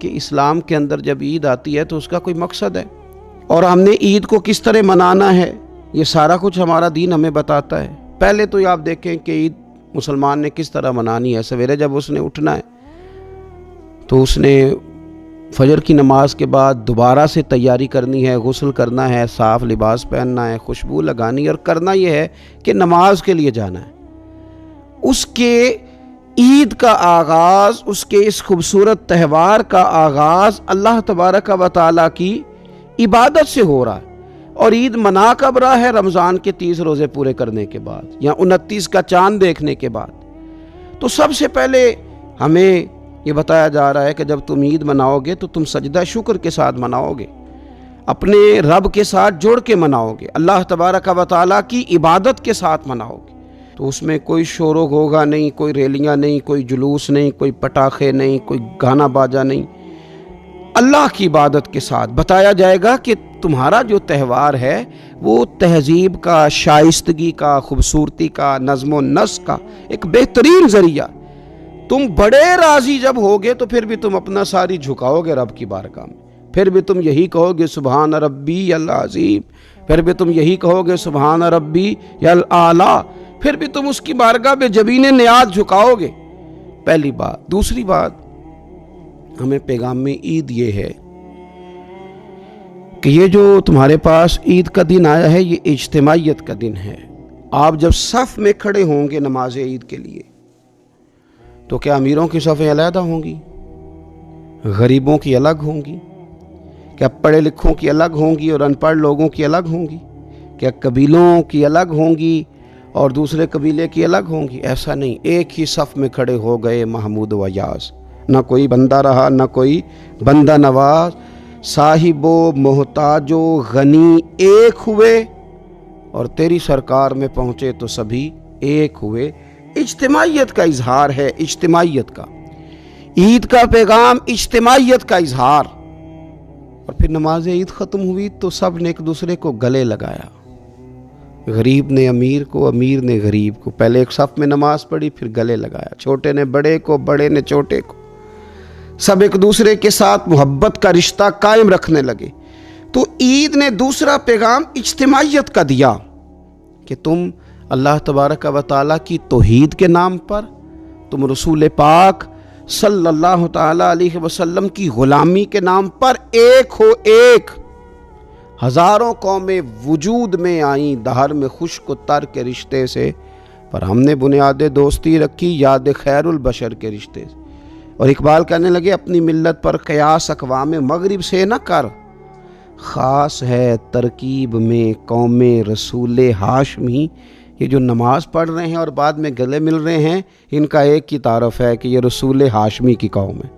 کہ اسلام کے اندر جب عید آتی ہے تو اس کا کوئی مقصد ہے، اور ہم نے عید کو کس طرح منانا ہے یہ سارا کچھ ہمارا دین ہمیں بتاتا ہے۔ پہلے تو آپ دیکھیں کہ عید مسلمان نے کس طرح منانی ہے۔ سویرے جب اس نے اٹھنا ہے تو اس نے فجر کی نماز کے بعد دوبارہ سے تیاری کرنی ہے، غسل کرنا ہے، صاف لباس پہننا ہے، خوشبو لگانی ہے، اور کرنا یہ ہے کہ نماز کے لیے جانا ہے۔ اس کے عید کا آغاز، اس کے اس خوبصورت تہوار کا آغاز اللہ تبارک و تعالیٰ کی عبادت سے ہو رہا ہے، اور عید منا کب رہا ہے؟ رمضان کے 30 روزے پورے کرنے کے بعد یا 29 کا چاند دیکھنے کے بعد۔ تو سب سے پہلے ہمیں یہ بتایا جا رہا ہے کہ جب تم عید مناؤ گے تو تم سجدہ شکر کے ساتھ مناؤ گے، اپنے رب کے ساتھ جوڑ کے مناؤ گے، اللہ تبارک و تعالیٰ کی عبادت کے ساتھ مناؤ گے۔ تو اس میں کوئی شور و غوغا نہیں، کوئی ریلیاں نہیں، کوئی جلوس نہیں، کوئی پٹاخے نہیں، کوئی گانا باجا نہیں، اللہ کی عبادت کے ساتھ بتایا جائے گا کہ تمہارا جو تہوار ہے وہ تہذیب کا، شائستگی کا، خوبصورتی کا، نظم و نسق کا ایک بہترین ذریعہ۔ تم بڑے راضی جب ہوگے تو پھر بھی تم اپنا ساری جھکاؤ گے رب کی بارگاہ میں، پھر بھی تم یہی کہو گے سبحان ربی العظیم، پھر بھی تم یہی کہو گے سبحان ربی الاعلیٰ، پھر بھی تم اس کی بارگاہ میں جبین نیاز جھکاؤ گے۔ پہلی بات۔ دوسری بات، ہمیں پیغام عید یہ ہے کہ یہ جو تمہارے پاس عید کا دن آیا ہے یہ اجتماعیت کا دن ہے۔ آپ جب صف میں کھڑے ہوں گے نماز عید کے لیے تو کیا امیروں کی صفیں علیحدہ ہوں گی؟ غریبوں کی الگ ہوں گی؟ کیا پڑھے لکھوں کی الگ ہوں گی اور ان پڑھ لوگوں کی الگ ہوں گی؟ کیا قبیلوں کی الگ ہوں گی اور دوسرے قبیلے کی الگ ہوں گی؟ ایسا نہیں، ایک ہی صف میں کھڑے ہو گئے محمود و یاز، نہ کوئی بندہ رہا نہ کوئی بندہ نواز، صاحب و محتاج و غنی ایک ہوئے اور تیری سرکار میں پہنچے تو سبھی ایک ہوئے۔ اجتماعیت کا اظہار ہے، اجتماعیت کا۔ عید کا پیغام اجتماعیت کا اظہار۔ اور پھر نماز عید ختم ہوئی تو سب نے ایک دوسرے کو گلے لگایا، غریب نے امیر کو، امیر نے غریب کو، پہلے ایک صف میں نماز پڑھی پھر گلے لگایا، چھوٹے نے بڑے کو، بڑے نے چھوٹے کو، سب ایک دوسرے کے ساتھ محبت کا رشتہ قائم رکھنے لگے۔ تو عید نے دوسرا پیغام اجتماعیت کا دیا کہ تم اللہ تبارک و تعالیٰ کی توحید کے نام پر، تم رسول پاک صلی اللہ تعالیٰ علیہ وسلم کی غلامی کے نام پر ایک ہو، ایک۔ ہزاروں قومیں وجود میں آئیں دہر میں خشک و تر کے رشتے سے، پر ہم نے بنیاد دوستی رکھی یاد خیر البشر کے رشتے سے۔ اور اقبال کہنے لگے اپنی ملت پر قیاس اقوام مغرب سے نہ کر، خاص ہے ترکیب میں قوم رسول ہاشمی۔ یہ جو نماز پڑھ رہے ہیں اور بعد میں گلے مل رہے ہیں، ان کا ایک ہی تعارف ہے کہ یہ رسول ہاشمی کی قوم ہے۔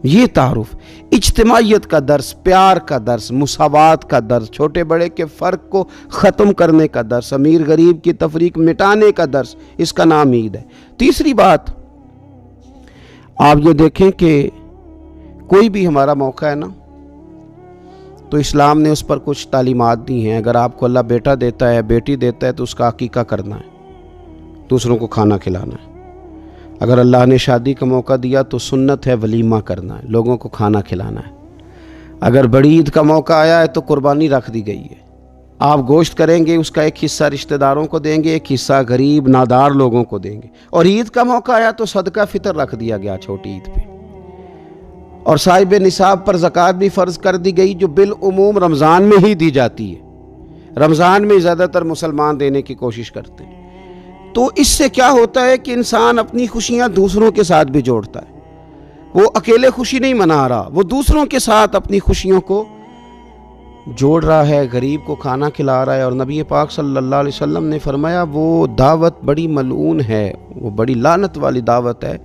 یہ تعارف اجتماعیت کا درس، پیار کا درس، مساوات کا درس، چھوٹے بڑے کے فرق کو ختم کرنے کا درس، امیر غریب کی تفریق مٹانے کا درس، اس کا نام عید ہے۔ تیسری بات، آپ یہ دیکھیں کہ کوئی بھی ہمارا موقع ہے نا تو اسلام نے اس پر کچھ تعلیمات دی ہیں۔ اگر آپ کو اللہ بیٹا دیتا ہے، بیٹی دیتا ہے تو اس کا عقیقہ کرنا ہے، دوسروں کو کھانا کھلانا ہے۔ اگر اللہ نے شادی کا موقع دیا تو سنت ہے ولیمہ کرنا ہے، لوگوں کو کھانا کھلانا ہے۔ اگر بڑی عید کا موقع آیا ہے تو قربانی رکھ دی گئی ہے، آپ گوشت کریں گے، اس کا ایک حصہ رشتہ داروں کو دیں گے، ایک حصہ غریب نادار لوگوں کو دیں گے۔ اور عید کا موقع آیا تو صدقہ فطر رکھ دیا گیا چھوٹی عید پہ، اور صاحب نصاب پر زکوٰۃ بھی فرض کر دی گئی جو بالعموم رمضان میں ہی دی جاتی ہے۔ رمضان میں زیادہ تر مسلمان دینے کی کوشش کرتے ہیں۔ تو اس سے کیا ہوتا ہے کہ انسان اپنی خوشیاں دوسروں کے ساتھ بھی جوڑتا ہے، وہ اکیلے خوشی نہیں منا رہا، وہ دوسروں کے ساتھ اپنی خوشیوں کو جوڑ رہا ہے، غریب کو کھانا کھلا رہا ہے۔ اور نبی پاک صلی اللہ علیہ وسلم نے فرمایا وہ دعوت بڑی ملعون ہے، وہ بڑی لعنت والی دعوت ہے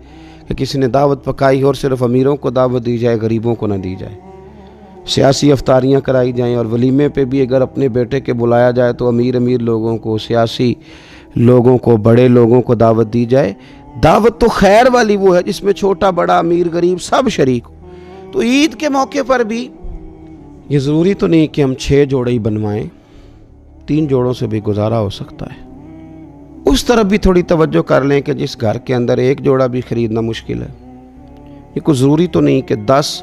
کہ کسی نے دعوت پکائی اور صرف امیروں کو دعوت دی جائے، غریبوں کو نہ دی جائے۔ سیاسی افطاریاں کرائی جائیں اور ولیمے پہ بھی اگر اپنے بیٹے کے بلایا جائے تو امیر لوگوں کو، سیاسی لوگوں کو، بڑے لوگوں کو دعوت دی جائے۔ دعوت تو خیر والی وہ ہے جس میں چھوٹا بڑا امیر غریب سب شریک ہو۔ تو عید کے موقع پر بھی یہ ضروری تو نہیں کہ ہم 6 جوڑے ہی بنوائیں، 3 جوڑوں سے بھی گزارا ہو سکتا ہے۔ اس طرف بھی تھوڑی توجہ کر لیں کہ جس گھر کے اندر 1 جوڑا بھی خریدنا مشکل ہے، یہ کوئی ضروری تو نہیں کہ 10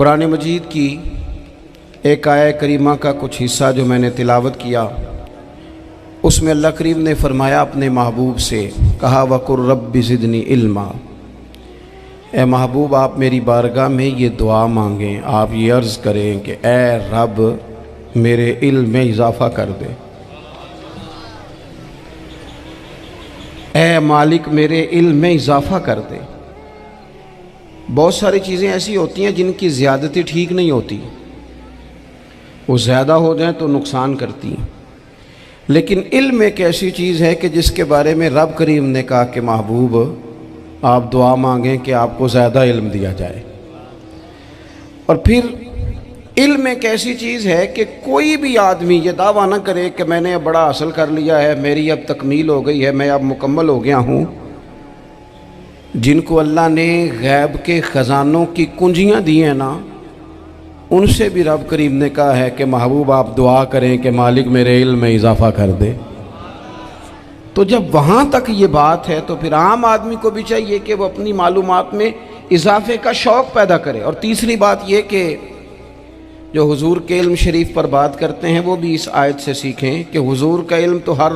قرآن مجید کی ایک آیہ کریمہ کا کچھ حصہ جو میں نے تلاوت کیا، اس میں اللہ کریم نے فرمایا اپنے محبوب سے، کہا وَقُلْ رَبِّ زِدْنِي عِلْمًا، اے محبوب آپ میری بارگاہ میں یہ دعا مانگیں، آپ یہ عرض کریں کہ اے رب میرے علم میں اضافہ کر دے، اے مالک میرے علم میں اضافہ کر دے۔ بہت ساری چیزیں ایسی ہوتی ہیں جن کی زیادتی ٹھیک نہیں ہوتی، وہ زیادہ ہو جائیں تو نقصان کرتی ہیں، لیکن علم ایک ایسی چیز ہے کہ جس کے بارے میں رب کریم نے کہا کہ محبوب آپ دعا مانگیں کہ آپ کو زیادہ علم دیا جائے۔ اور پھر علم ایک ایسی چیز ہے کہ کوئی بھی آدمی یہ دعویٰ نہ کرے کہ میں نے بڑا حاصل کر لیا ہے، میری اب تکمیل ہو گئی ہے، میں اب مکمل ہو گیا ہوں۔ جن کو اللہ نے غیب کے خزانوں کی کنجیاں دی ہیں نا، ان سے بھی رب کریم نے کہا ہے کہ محبوب آپ دعا کریں کہ مالک میرے علم میں اضافہ کر دے۔ تو جب وہاں تک یہ بات ہے تو پھر عام آدمی کو بھی چاہیے کہ وہ اپنی معلومات میں اضافے کا شوق پیدا کرے۔ اور تیسری بات یہ کہ جو حضور کے علم شریف پر بات کرتے ہیں وہ بھی اس آیت سے سیکھیں کہ حضور کا علم تو ہر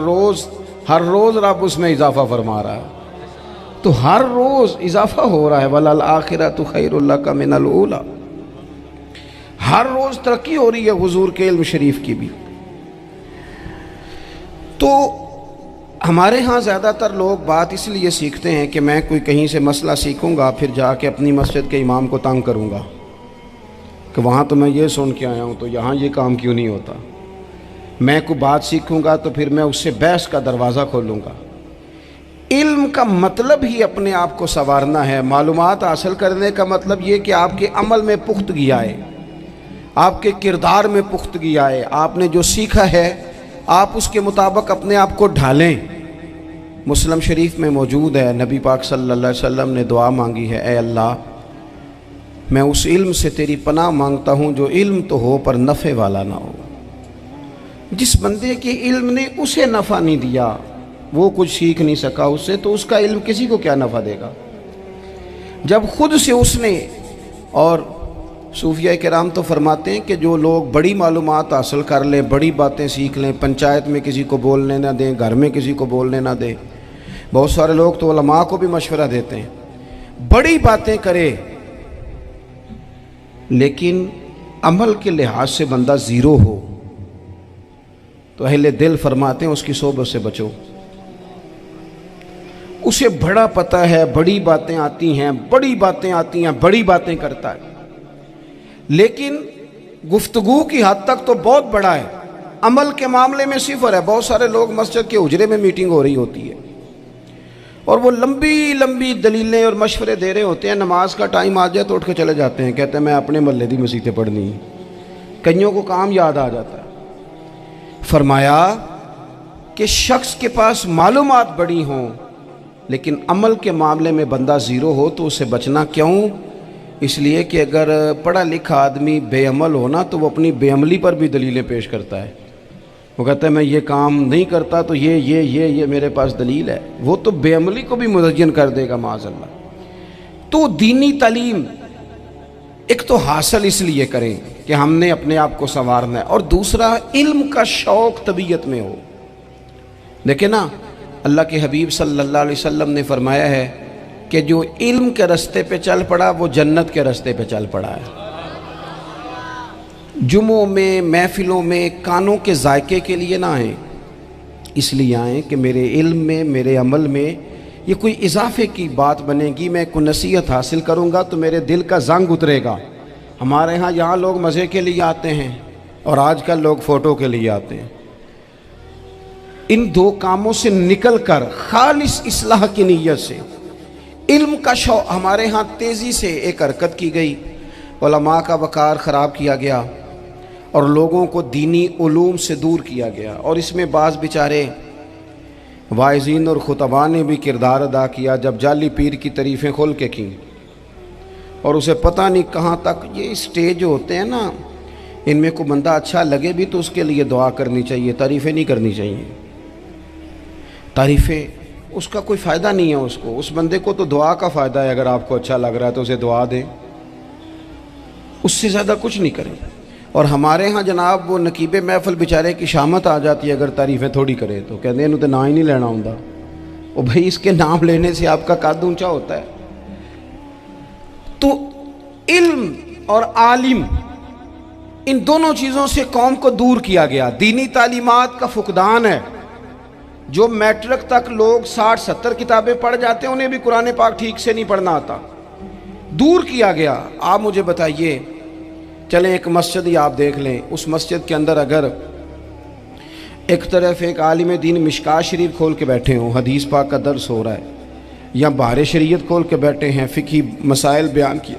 روز رب اس میں اضافہ فرما رہا ہے، تو ہر روز اضافہ ہو رہا ہے۔ وَلَلْآخِرَةُ خَيْرٌ لَكَ مِنَ الْأُولَىٰ، ہر روز ترقی ہو رہی ہے حضور کے علم شریف کی بھی۔ تو ہمارے ہاں زیادہ تر لوگ بات اس لیے سیکھتے ہیں کہ میں کوئی کہیں سے مسئلہ سیکھوں گا پھر جا کے اپنی مسجد کے امام کو تنگ کروں گا کہ وہاں تو میں یہ سن کے آیا ہوں تو یہاں یہ کام کیوں نہیں ہوتا۔ میں کوئی بات سیکھوں گا تو پھر میں اس سے بحث کا دروازہ کھولوں گا۔ علم کا مطلب ہی اپنے آپ کو سنوارنا ہے۔ معلومات حاصل کرنے کا مطلب یہ کہ آپ کے عمل میں پختگی آئے، آپ کے کردار میں پختگی آئے، آپ نے جو سیکھا ہے آپ اس کے مطابق اپنے آپ کو ڈھالیں۔ مسلم شریف میں موجود ہے، نبی پاک صلی اللہ علیہ وسلم نے دعا مانگی ہے، اے اللہ میں اس علم سے تیری پناہ مانگتا ہوں جو علم تو ہو پر نفع والا نہ ہو۔ جس بندے کے علم نے اسے نفع نہیں دیا، وہ کچھ سیکھ نہیں سکا اس سے، تو اس کا علم کسی کو کیا نفع دے گا جب خود سے اس نے۔ اور صوفیہ کرام تو فرماتے ہیں کہ جو لوگ بڑی معلومات حاصل کر لیں، بڑی باتیں سیکھ لیں، پنچایت میں کسی کو بولنے نہ دیں، گھر میں کسی کو بولنے نہ دیں، بہت سارے لوگ تو علماء کو بھی مشورہ دیتے ہیں، بڑی باتیں کرے لیکن عمل کے لحاظ سے بندہ زیرو ہو تو اہل دل فرماتے ہیں اس کی صحبت سے بچو۔ اسے بڑا پتہ ہے، بڑی باتیں آتی ہیں، بڑی باتیں کرتا ہے، لیکن گفتگو کی حد تک تو بہت بڑا ہے، عمل کے معاملے میں صفر ہے۔ بہت سارے لوگ مسجد کے حجرے میں میٹنگ ہو رہی ہوتی ہے اور وہ لمبی دلیلیں اور مشورے دے رہے ہوتے ہیں، نماز کا ٹائم آ جائے تو اٹھ کے چلے جاتے ہیں، کہتے ہیں میں اپنے محلے دی مسیتیں پڑھنی ہیں۔ کئیوں کو کام یاد آ جاتا ہے۔ فرمایا کہ شخص کے پاس معلومات بڑی ہوں لیکن عمل کے معاملے میں بندہ زیرو ہو تو اسے بچنا کیوں؟ اس لیے کہ اگر پڑھا لکھا آدمی بے عمل ہونا تو وہ اپنی بے عملی پر بھی دلیلیں پیش کرتا ہے۔ وہ کہتا ہے میں یہ کام نہیں کرتا تو یہ میرے پاس دلیل ہے، وہ تو بے عملی کو بھی مزین کر دے گا معاذ اللہ۔ تو دینی تعلیم ایک تو حاصل اس لیے کریں کہ ہم نے اپنے آپ کو سنوارنا ہے، اور دوسرا علم کا شوق طبیعت میں ہو۔ دیکھیں نا، اللہ کے حبیب صلی اللہ علیہ وسلم نے فرمایا ہے کہ جو علم کے رستے پہ چل پڑا وہ جنت کے رستے پہ چل پڑا ہے۔ جمعوں میں، محفلوں میں کانوں کے ذائقے کے لیے نہ آئیں، اس لیے آئیں کہ میرے علم میں، میرے عمل میں یہ کوئی اضافے کی بات بنے گی، میں کوئی نصیحت حاصل کروں گا تو میرے دل کا زنگ اترے گا۔ ہمارے ہاں یہاں لوگ مزے کے لیے آتے ہیں اور آج کل لوگ فوٹو کے لیے آتے ہیں۔ ان دو کاموں سے نکل کر خالص اصلاح کی نیت سے علم کا شوق، ہمارے ہاں تیزی سے ایک حرکت کی گئی، علماء کا وقار خراب کیا گیا اور لوگوں کو دینی علوم سے دور کیا گیا، اور اس میں بعض بیچارے واعظین اور خطباء نے بھی کردار ادا کیا جب جعلی پیر کی تعریفیں کھول کے کیں، اور اسے پتہ نہیں کہاں تک۔ یہ اسٹیج ہوتے ہیں نا، ان میں کوئی بندہ اچھا لگے بھی تو اس کے لیے دعا کرنی چاہیے، تعریفیں نہیں کرنی چاہیے۔ تعریفیں اس کا کوئی فائدہ نہیں ہے، اس بندے کو تو دعا کا فائدہ ہے۔ اگر آپ کو اچھا لگ رہا ہے تو اسے دعا دیں۔ اس سے زیادہ کچھ نہیں کریں. اور ہمارے ہاں جناب وہ نقیب محفل بیچارے کی شامت آ جاتی ہے اگر تعریفیں تھوڑی کرے تو کہتے ہیں انہوں تو نام ہی نہیں لینا ہوں. وہ بھائی اس کے نام لینے سے آپ کا قد اونچا ہوتا ہے. تو علم اور عالم ان دونوں چیزوں سے قوم کو دور کیا گیا. دینی تعلیمات کا فقدان ہے. جو میٹرک تک لوگ 60-70 کتابیں پڑھ جاتے ہیں انہیں بھی قرآن پاک ٹھیک سے نہیں پڑھنا آتا. دور کیا گیا. آپ مجھے بتائیے، چلیں ایک مسجد ہی آپ دیکھ لیں، اس مسجد کے اندر اگر ایک طرف ایک عالم دین مشکات شریف کھول کے بیٹھے ہوں، حدیث پاک کا درس ہو رہا ہے، یا بہار شریعت کھول کے بیٹھے ہیں، فقہی مسائل بیان کیے،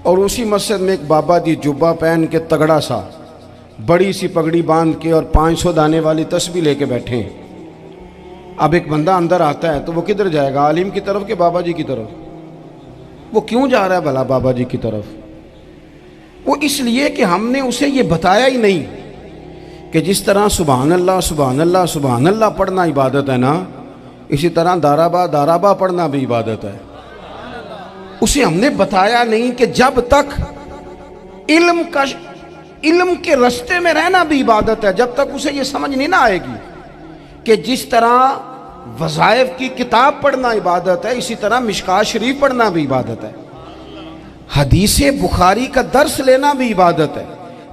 اور اسی مسجد میں ایک بابا جی جبہ پہن کے تگڑا سا بڑی سی پگڑی باندھ کے اور 500 دانے والی تسبیح لے کے بیٹھے ہیں. اب ایک بندہ اندر آتا ہے تو وہ کدھر جائے گا؟ عالم کی طرف کہ بابا جی کی طرف؟ وہ کیوں جا رہا ہے بھلا بابا جی کی طرف؟ وہ اس لیے کہ ہم نے اسے یہ بتایا ہی نہیں کہ جس طرح سبحان اللہ سبحان اللہ سبحان اللہ پڑھنا عبادت ہے نا، اسی طرح دارابا پڑھنا بھی عبادت ہے. اسے ہم نے بتایا نہیں کہ جب تک علم کے رستے میں رہنا بھی عبادت ہے. جب تک اسے یہ سمجھ نہیں نہ آئے گی کہ جس طرح وظائف کی کتاب پڑھنا عبادت ہے، اسی طرح مشکات شریف پڑھنا بھی عبادت ہے، حدیث بخاری کا درس لینا بھی عبادت ہے،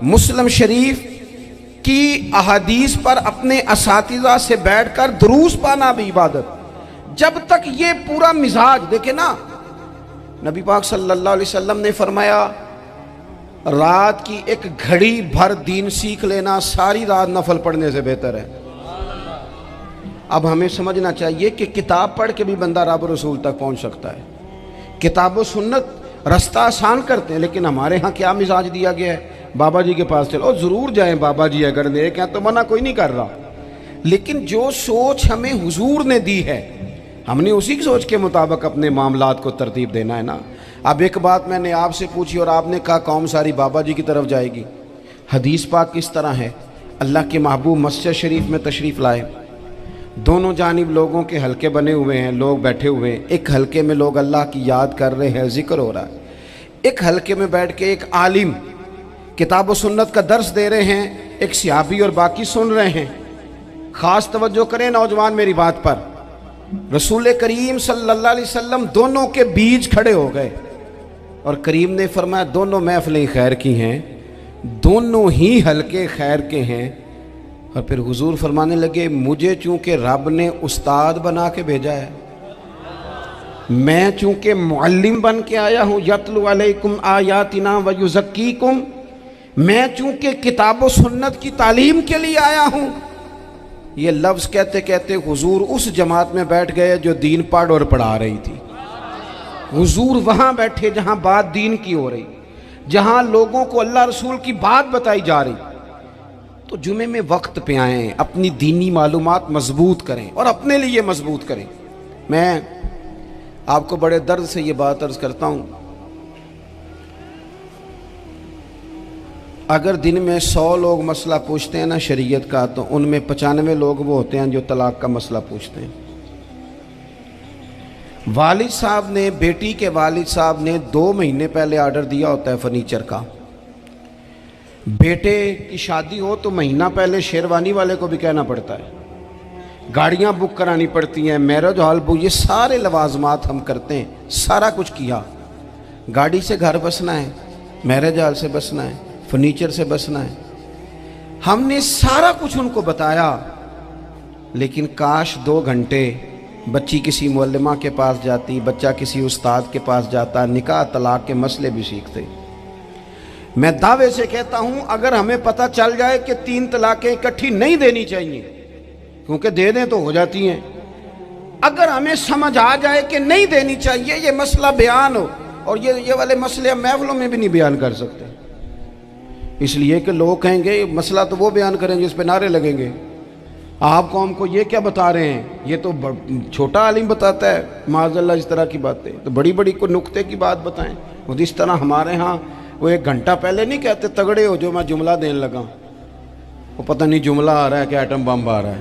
مسلم شریف کی احادیث پر اپنے اساتذہ سے بیٹھ کر دروس پانا بھی عبادت. جب تک یہ پورا مزاج دیکھیں نا، نبی پاک صلی اللہ علیہ وسلم نے فرمایا رات کی ایک گھڑی بھر دین سیکھ لینا ساری رات نفل پڑھنے سے بہتر ہے. اب ہمیں سمجھنا چاہیے کہ کتاب پڑھ کے بھی بندہ رب رسول تک پہنچ سکتا ہے. کتاب و سنت رستہ آسان کرتے ہیں، لیکن ہمارے ہاں کیا مزاج دیا گیا ہے؟ بابا جی کے پاس چلو، ضرور جائیں بابا جی اگر نیک ہیں تو منع کوئی نہیں کر رہا، لیکن جو سوچ ہمیں حضور نے دی ہے ہم نے اسی کی سوچ کے مطابق اپنے معاملات کو ترتیب دینا ہے نا. اب ایک بات میں نے آپ سے پوچھی اور آپ نے کہا قوم ساری بابا جی کی طرف جائے گی. حدیث پاک کس طرح ہے؟ اللہ کے محبوب مسجد شریف میں تشریف لائے، دونوں جانب لوگوں کے حلقے بنے ہوئے ہیں، لوگ بیٹھے ہوئے ہیں. ایک حلقے میں لوگ اللہ کی یاد کر رہے ہیں، ذکر ہو رہا ہے. ایک حلقے میں بیٹھ کے ایک عالم کتاب و سنت کا درس دے رہے ہیں، ایک صحابی اور باقی سن رہے ہیں. خاص توجہ کریں نوجوان میری بات پر. رسول کریم صلی اللہ علیہ وسلم دونوں کے بیچ کھڑے ہو گئے اور کریم نے فرمایا دونوں محفلیں خیر کی ہیں، دونوں ہی حلقے خیر کے ہیں. اور پھر حضور فرمانے لگے مجھے چونکہ رب نے استاد بنا کے بھیجا ہے، میں چونکہ معلم بن کے آیا ہوں، یتلو علیکم آیاتنا ویزکیکم، میں چونکہ کتاب و سنت کی تعلیم کے لیے آیا ہوں. یہ لفظ کہتے کہتے حضور اس جماعت میں بیٹھ گئے جو دین پڑھ اور پڑھا رہی تھی. حضور وہاں بیٹھے جہاں بات دین کی ہو رہی، جہاں لوگوں کو اللہ رسول کی بات بتائی جا رہی. تو جمعے میں وقت پہ آئیں، اپنی دینی معلومات مضبوط کریں اور اپنے لیے مضبوط کریں. میں آپ کو بڑے درد سے یہ بات عرض کرتا ہوں، اگر دن میں 100 لوگ مسئلہ پوچھتے ہیں نا شریعت کا، تو ان میں 95 لوگ وہ ہوتے ہیں جو طلاق کا مسئلہ پوچھتے ہیں. والد صاحب نے، بیٹی کے والد صاحب نے 2 مہینے پہلے آرڈر دیا ہوتا ہے فرنیچر کا. بیٹے کی شادی ہو تو مہینہ پہلے شیروانی والے کو بھی کہنا پڑتا ہے، گاڑیاں بک کرانی پڑتی ہیں، میرج ہال بک، یہ سارے لوازمات ہم کرتے ہیں. سارا کچھ کیا، گاڑی سے گھر بسنا ہے، میرج ہال سے بسنا ہے، فرنیچر سے بسنا ہے. ہم نے سارا کچھ ان کو بتایا، لیکن کاش 2 گھنٹے بچی کسی معلمہ کے پاس جاتی، بچہ کسی استاد کے پاس جاتا، نکاح طلاق کے مسئلے بھی سیکھتے. میں دعوے سے کہتا ہوں اگر ہمیں پتہ چل جائے کہ 3 طلاقیں اکٹھی نہیں دینی چاہیے، کیونکہ دے دیں تو ہو جاتی ہیں، اگر ہمیں سمجھ آ جائے کہ نہیں دینی چاہیے، یہ مسئلہ بیان ہو، اور یہ والے مسئلے ہم محفلوں میں بھی نہیں بیان کر سکتے، اس لیے کہ لوگ کہیں گے مسئلہ تو وہ بیان کریں جس پہ نعرے لگیں گے. آپ قوم کو یہ کیا بتا رہے ہیں؟ یہ تو چھوٹا عالم بتاتا ہے معاذ اللہ اس طرح کی باتیں، تو بڑی بڑی کو نقطے کی بات بتائیں. وہ جس طرح ہمارے ہاں وہ 1 گھنٹہ پہلے نہیں کہتے تگڑے ہو جو میں جملہ دینے لگا، وہ پتہ نہیں جملہ آ رہا ہے کہ ایٹم بم آ رہا ہے.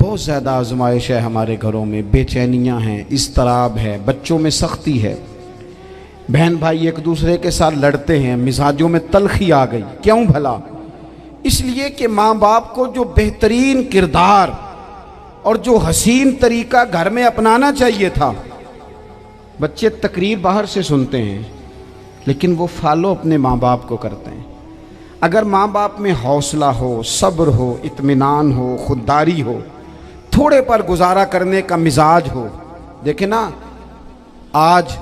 بہت زیادہ آزمائش ہے ہمارے گھروں میں، بے چینیاں ہیں، اضطراب ہے، بچوں میں سختی ہے، بہن بھائی ایک دوسرے کے ساتھ لڑتے ہیں، مزاجوں میں تلخی آ گئی۔ کیوں بھلا؟ اس لیے کہ ماں باپ کو جو بہترین کردار اور جو حسین طریقہ گھر میں اپنانا چاہیے تھا، بچے تقریر باہر سے سنتے ہیں لیکن وہ فالو اپنے ماں باپ کو کرتے ہیں۔ اگر ماں باپ میں حوصلہ ہو، صبر ہو، اطمینان ہو، خودداری ہو، تھوڑے پر گزارا کرنے کا مزاج ہو، دیکھیں نا آج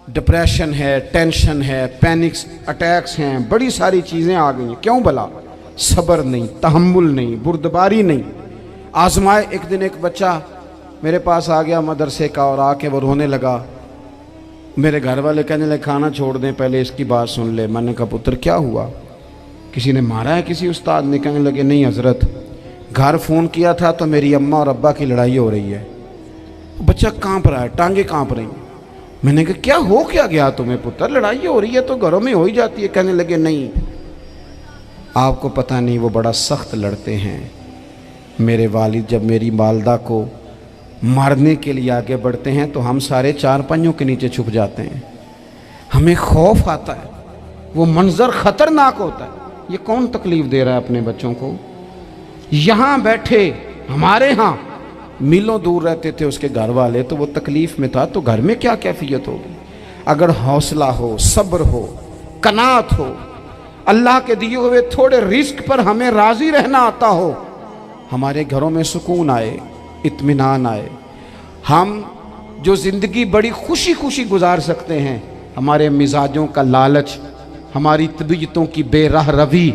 ڈپریشن ہے، ٹینشن ہے، پینکس اٹیکس ہیں، بڑی ساری چیزیں آ گئی ہیں۔ کیوں بھلا؟ صبر نہیں، تحمل نہیں، بردباری نہیں۔ آزمائے ایک دن ایک بچہ میرے پاس آ گیا مدرسے کا، اور آ کے وہ رونے لگا۔ میرے گھر والے کہنے لگے کھانا چھوڑ دیں، پہلے اس کی بات سن لے۔ میں نے کہا پتر کیا ہوا؟ کسی نے مارا ہے کسی استاد نے؟ کہنے لگے نہیں حضرت، گھر فون کیا تھا تو میری اماں اور ابا کی لڑائی ہو رہی ہے۔ بچہ کانپ رہا ہے، ٹانگیں کانپ رہی ہیں۔ میں نے کہا کیا ہو کیا گیا تمہیں پتر؟ لڑائی ہو رہی ہے تو گھروں میں ہو ہی جاتی ہے۔ کہنے لگے نہیں، آپ کو پتہ نہیں وہ بڑا سخت لڑتے ہیں۔ میرے والد جب میری والدہ کو مارنے کے لیے آگے بڑھتے ہیں تو ہم سارے چارپائیوں کے نیچے چھپ جاتے ہیں، ہمیں خوف آتا ہے، وہ منظر خطرناک ہوتا ہے۔ یہ کون تکلیف دے رہا ہے اپنے بچوں کو؟ یہاں بیٹھے ہمارے ہاں میلوں دور رہتے تھے اس کے گھر والے، تو وہ تکلیف میں تھا، تو گھر میں کیا کیفیت ہوگی؟ اگر حوصلہ ہو، صبر ہو، قناعت ہو، اللہ کے دیے ہوئے تھوڑے رزق پر ہمیں راضی رہنا آتا ہو، ہمارے گھروں میں سکون آئے، اطمینان آئے، ہم جو زندگی بڑی خوشی خوشی گزار سکتے ہیں۔ ہمارے مزاجوں کا لالچ، ہماری طبیعتوں کی بے راہ روی،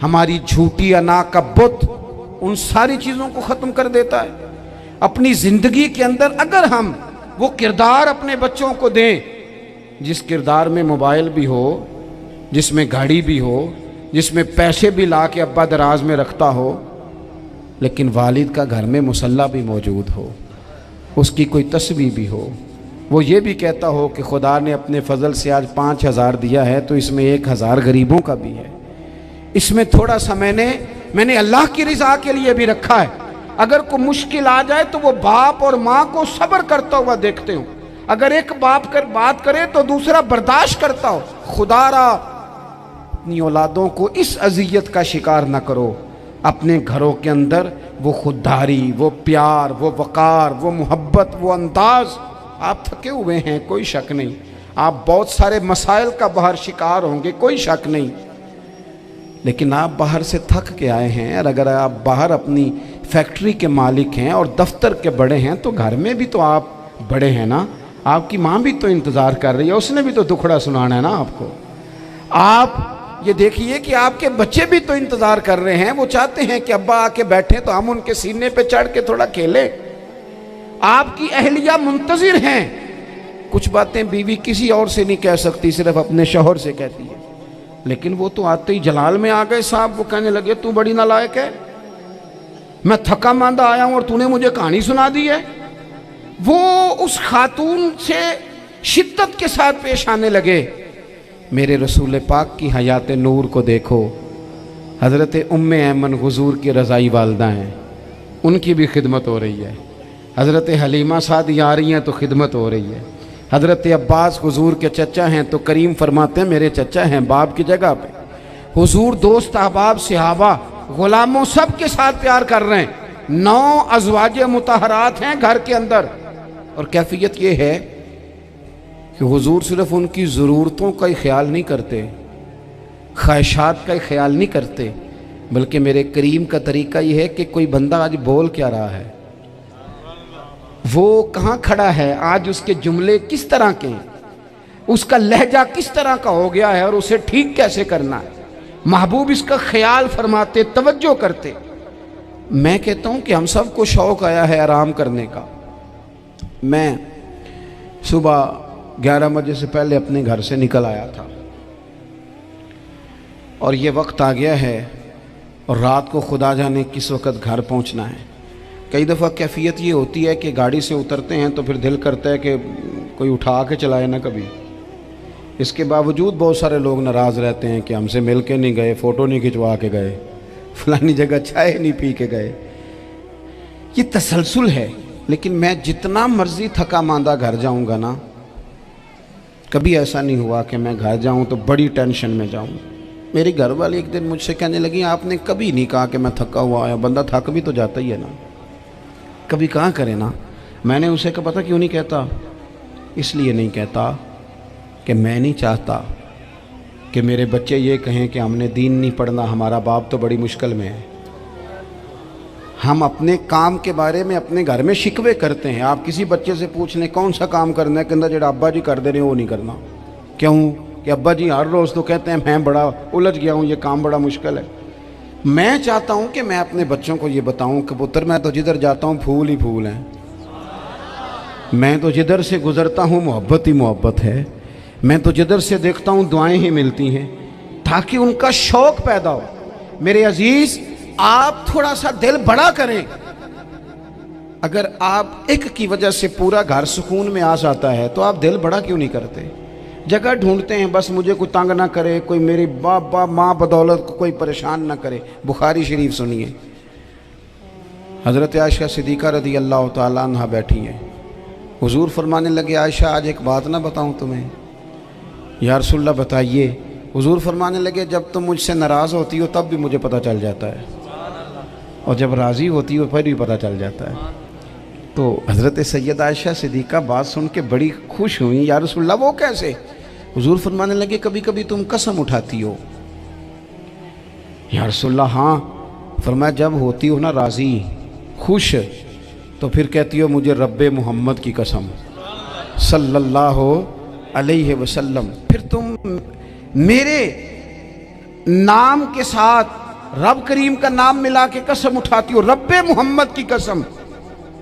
ہماری جھوٹی انا کا بت، ان ساری چیزوں کو ختم کر دیتا ہے۔ اپنی زندگی کے اندر اگر ہم وہ کردار اپنے بچوں کو دیں، جس کردار میں موبائل بھی ہو، جس میں گاڑی بھی ہو، جس میں پیسے بھی لا کے ابا دراز میں رکھتا ہو، لیکن والد کا گھر میں مصلی بھی موجود ہو، اس کی کوئی تسبیح بھی ہو، وہ یہ بھی کہتا ہو کہ خدا نے اپنے فضل سے آج 5,000 دیا ہے تو اس میں 1,000 غریبوں کا بھی ہے، اس میں تھوڑا سا میں نے اللہ کی رضا کے لیے بھی رکھا ہے۔ اگر کوئی مشکل آ جائے تو وہ باپ اور ماں کو صبر کرتا ہوا دیکھتے ہوں، اگر ایک باپ کر بات کرے تو دوسرا برداشت کرتا ہو۔ خدا را اپنی اولادوں کو اس اذیت کا شکار نہ کرو۔ اپنے گھروں کے اندر وہ خودداری، وہ پیار، وہ وقار، وہ محبت، وہ انداز۔ آپ تھکے ہوئے ہیں، کوئی شک نہیں، آپ بہت سارے مسائل کا باہر شکار ہوں گے، کوئی شک نہیں، لیکن آپ باہر سے تھک کے آئے ہیں، اور اگر آپ باہر اپنی فیکٹری کے مالک ہیں اور دفتر کے بڑے ہیں تو گھر میں بھی تو آپ بڑے ہیں نا۔ آپ کی ماں بھی تو انتظار کر رہی ہے، اس نے بھی تو دکھڑا سنانا ہے نا آپ کو۔ آپ یہ دیکھیے کہ آپ کے بچے بھی تو انتظار کر رہے ہیں، وہ چاہتے ہیں کہ ابا آ کے بیٹھیں تو ہم ان کے سینے پہ چڑھ کے تھوڑا کھیلیں۔ آپ کی اہلیہ منتظر ہیں۔ کچھ باتیں بیوی کسی اور سے نہیں کہہ سکتی، صرف اپنے شوہر سے کہتی ہے، لیکن وہ تو آتے ہی جلال میں آ گئے صاحب، وہ کہنے لگے تو بڑی نالائق ہے، میں تھکا ماندہ آیا ہوں اور تو نے مجھے کہانی سنا دی ہے۔ وہ اس خاتون سے شدت کے ساتھ پیش آنے لگے۔ میرے رسول پاک کی حیات نور کو دیکھو، حضرت ام ایمن حضور کی رضائی والدہ ہیں، ان کی بھی خدمت ہو رہی ہے۔ حضرت حلیمہ سعدی آ رہی ہیں تو خدمت ہو رہی ہے۔ حضرت عباس حضور کے چچا ہیں تو کریم فرماتے ہیں میرے چچا ہیں باپ کی جگہ پہ۔ حضور دوست احباب صحابہ غلاموں سب کے ساتھ پیار کر رہے ہیں۔ 9 ازواج مطہرات ہیں گھر کے اندر، اور کیفیت یہ ہے کہ حضور صرف ان کی ضرورتوں کا ہی خیال نہیں کرتے، خواہشات کا ہی خیال نہیں کرتے، بلکہ میرے کریم کا طریقہ یہ ہے کہ کوئی بندہ آج بول کیا رہا ہے، وہ کہاں کھڑا ہے آج، اس کے جملے کس طرح کے ہیں، اس کا لہجہ کس طرح کا ہو گیا ہے اور اسے ٹھیک کیسے کرنا ہے، محبوب اس کا خیال فرماتے، توجہ کرتے۔ میں کہتا ہوں کہ ہم سب کو شوق آیا ہے آرام کرنے کا۔ میں صبح 11 بجے سے پہلے اپنے گھر سے نکل آیا تھا، اور یہ وقت آ گیا ہے اور رات کو خدا جانے کس وقت گھر پہنچنا ہے۔ کئی دفعہ کیفیت یہ ہوتی ہے کہ گاڑی سے اترتے ہیں تو پھر دل کرتا ہے کہ کوئی اٹھا کے چلائے نہ کبھی۔ اس کے باوجود بہت سارے لوگ ناراض رہتے ہیں کہ ہم سے مل کے نہیں گئے، فوٹو نہیں کھنچوا کے گئے، فلانی جگہ چائے نہیں پی کے گئے۔ یہ تسلسل ہے. لیکن میں جتنا مرضی تھکا ماندہ گھر جاؤں گا نا، کبھی ایسا نہیں ہوا کہ میں گھر جاؤں تو بڑی ٹینشن میں جاؤں. میری گھر والی ایک دن مجھ سے کہنے لگی آپ نے کبھی نہیں کہا کہ میں تھکا ہوا آیا. بندہ تھک بھی تو جاتا ہی ہے نا، کبھی کہاں کرے نا. میں نے اسے کہا پتہ کیوں نہیں کہتا؟ اس لیے نہیں کہتا کہ میں نہیں چاہتا کہ میرے بچے یہ کہیں کہ ہم نے دین نہیں پڑھنا، ہمارا باپ تو بڑی مشکل میں ہے. ہم اپنے کام کے بارے میں اپنے گھر میں شکوے کرتے ہیں. آپ کسی بچے سے پوچھ لیں کون سا کام کرنا ہے، کہنا جڑا ابا جی کر دے رہے ہیں وہ نہیں کرنا. کیوں؟ کہ ابا جی ہر روز تو کہتے ہیں میں بڑا الجھ گیا ہوں، یہ کام بڑا مشکل ہے. میں چاہتا ہوں کہ میں اپنے بچوں کو یہ بتاؤں کہ پتر میں تو جدھر جاتا ہوں پھول ہی پھول ہیں، میں تو جدھر سے گزرتا ہوں محبت ہی محبت ہے، میں تو جدھر سے دیکھتا ہوں دعائیں ہی ملتی ہیں، تاکہ ان کا شوق پیدا ہو. میرے عزیز آپ تھوڑا سا دل بڑا کریں. اگر آپ ایک کی وجہ سے پورا گھر سکون میں آ جاتا ہے تو آپ دل بڑا کیوں نہیں کرتے؟ جگہ ڈھونڈتے ہیں بس مجھے کوئی تنگ نہ کرے، کوئی میری باپ ماں بدولت کو کوئی پریشان نہ کرے. بخاری شریف سنیے، حضرت عائشہ صدیقہ رضی اللہ تعالیٰ عنہ بیٹھی ہیں. حضور فرمانے لگے عائشہ آج ایک بات نہ بتاؤں تمہیں؟ یا رسول اللہ بتائیے. حضور فرمانے لگے جب تم مجھ سے ناراض ہوتی ہو تب بھی مجھے پتہ چل جاتا ہے، اور جب راضی ہوتی ہو پھر بھی پتہ چل جاتا ہے. تو حضرت سید عائشہ صدیقہ بات سن کے بڑی خوش ہوئیں. یا رسول اللہ وہ کیسے؟ حضور فرمانے لگے کبھی کبھی تم قسم اٹھاتی ہو. یا رسول اللہ ہاں. فرمایا جب ہوتی ہو نا راضی خوش تو پھر کہتی ہو مجھے رب محمد کی قسم صلی اللہ علیہ وسلم. پھر تم میرے نام کے ساتھ رب کریم کا نام ملا کے قسم اٹھاتی ہو رب محمد کی قسم.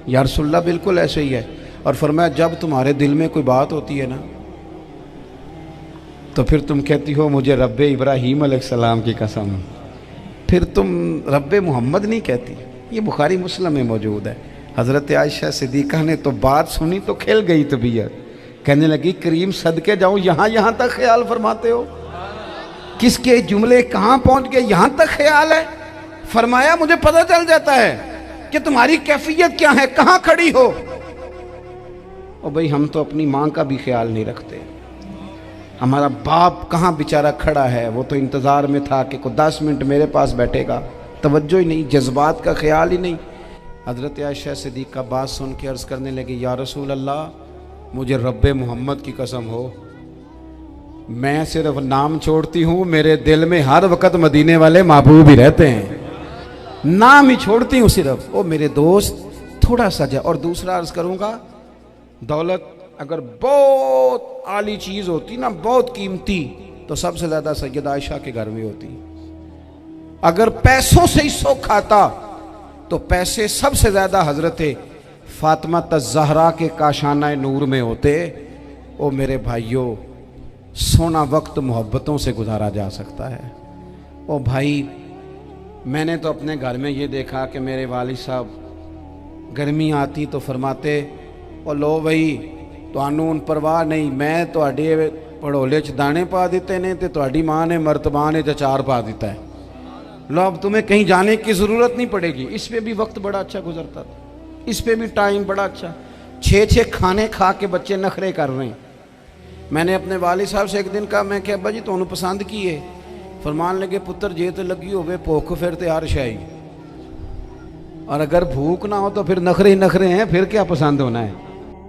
یا رسول اللہ بالکل ایسے ہی ہے. اور فرمایا جب تمہارے دل میں کوئی بات ہوتی ہے نا تو پھر تم کہتی ہو مجھے رب ابراہیم علیہ السلام کی قسم. پھر تم رب محمد نہیں کہتی. یہ بخاری مسلم میں موجود ہے. حضرت عائشہ صدیقہ نے تو بات سنی تو کھل گئی طبیعت. کہنے لگی کریم صدقے جاؤں یہاں تک خیال فرماتے ہو؟ کس کے جملے کہاں پہنچ گئے، یہاں تک خیال ہے. فرمایا مجھے پتہ چل جاتا ہے کہ تمہاری کیفیت کیا ہے، کہاں کھڑی ہو. اور بھئی ہم تو اپنی ماں کا بھی خیال نہیں رکھتے. ہمارا باپ کہاں بیچارہ کھڑا ہے، وہ تو انتظار میں تھا کہ کوئی 10 منٹ میرے پاس بیٹھے گا. توجہ ہی نہیں، جذبات کا خیال ہی نہیں. حضرت عائشہ صدیقہ بات سن کے عرض کرنے لگی یا رسول اللہ مجھے رب محمد کی قسم ہو میں صرف نام چھوڑتی ہوں، میرے دل میں ہر وقت مدینے والے محبوب ہی رہتے ہیں. نام ہی چھوڑتی ہوں صرف. او میرے دوست تھوڑا سا جا. اور دوسرا عرض کروں گا، دولت اگر بہت عالی چیز ہوتی نا، بہت قیمتی، تو سب سے زیادہ سیدہ عائشہ کے گھر میں ہوتی. اگر پیسوں سے ہی سو کھاتا تو پیسے سب سے زیادہ حضرت فاطمہ الزہرا کے کاشانہ نور میں ہوتے. او میرے بھائیوں سونا وقت محبتوں سے گزارا جا سکتا ہے. او بھائی میں نے تو اپنے گھر میں یہ دیکھا کہ میرے والد صاحب گرمی آتی تو فرماتے او لو بھائی تانوں پرواہ نہیں، میں تواڈے پڑھولے چ دانے پا دیتے نے تے تواڈی ماں نے مرتبان چ اچار پا دیتا ہے. لو اب تمہیں کہیں جانے کی ضرورت نہیں پڑے گی. اس پہ بھی وقت بڑا اچھا گزرتا تھا، اس پہ بھی ٹائم بڑا اچھا. 6 کھانے کھا کے بچے نخرے کر رہے ہیں. میں نے اپنے والد صاحب سے ایک دن کہا میں کہ ابا جی تانوں پسند کی ہے؟ فرمان لگے پتر جے تے لگی ہوئے بھوک پھر تے ہر شے، اور اگر بھوک نہ ہو تو پھر نخرے نخرے ہیں، پھر کیا پسند ہونا ہے.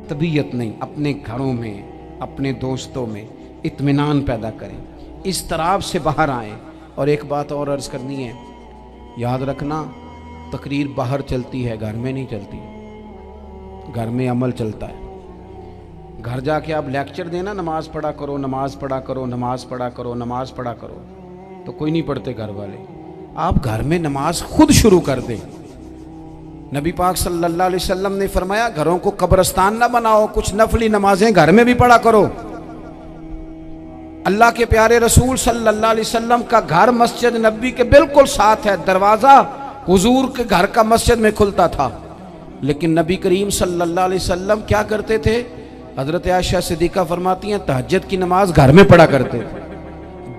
طبیعت نہیں. اپنے گھروں میں اپنے دوستوں میں اطمینان پیدا کریں، اضطراب سے باہر آئیں. اور ایک بات اور عرض کرنی ہے، یاد رکھنا تقریر باہر چلتی ہے، گھر میں نہیں چلتی. گھر میں عمل چلتا ہے. گھر جا کے آپ لیکچر دینا نماز پڑھا کرو، نماز پڑھا کرو، نماز پڑھا کرو، نماز پڑھا کرو، تو کوئی نہیں پڑھتے گھر والے. آپ گھر میں نماز خود شروع کر دیں. نبی پاک صلی اللہ علیہ وسلم نے فرمایا گھروں کو قبرستان نہ بناؤ، کچھ نفلی نمازیں گھر میں بھی پڑھا کرو. اللہ کے پیارے رسول صلی اللہ علیہ وسلم کا گھر مسجد نبی کے بالکل ساتھ ہے. دروازہ حضور کے گھر کا مسجد میں کھلتا تھا. لیکن نبی کریم صلی اللہ علیہ وسلم کیا کرتے تھے؟ حضرت عائشہ صدیقہ فرماتی ہیں تہجد کی نماز گھر میں پڑھا کرتے تھے.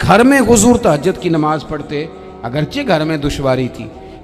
گھر میں حضور تہجد کی نماز پڑھتے. اگرچہ گھر میں دشواری تھی،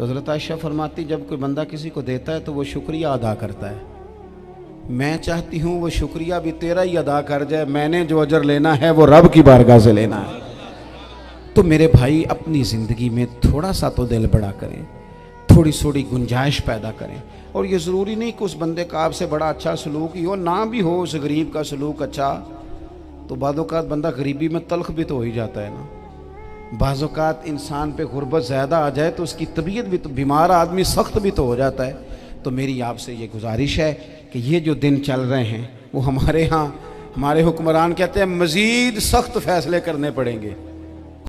تو حضرت عائشہ فرماتی جب کوئی بندہ کسی کو دیتا ہے تو وہ شکریہ ادا کرتا ہے. میں چاہتی ہوں وہ شکریہ بھی تیرا ہی ادا کر جائے, میں نے جو اجر لینا ہے وہ رب کی بارگاہ سے لینا ہے. تو میرے بھائی اپنی زندگی میں تھوڑا سا تو دل بڑا کریں, تھوڑی تھوڑی گنجائش پیدا کریں. اور یہ ضروری نہیں کہ اس بندے کا آپ سے بڑا اچھا سلوک ہی ہو, نہ بھی ہو اس غریب کا سلوک اچھا, تو بعض اوقات بندہ غریبی میں تلخ بھی تو ہو ہی جاتا ہے نا. بعض اوقات انسان پہ غربت زیادہ آ جائے تو اس کی طبیعت بھی تو, بیمار آدمی سخت بھی تو ہو جاتا ہے. تو میری آپ سے یہ گزارش ہے کہ یہ جو دن چل رہے ہیں وہ ہمارے ہاں ہمارے حکمران کہتے ہیں مزید سخت فیصلے کرنے پڑیں گے.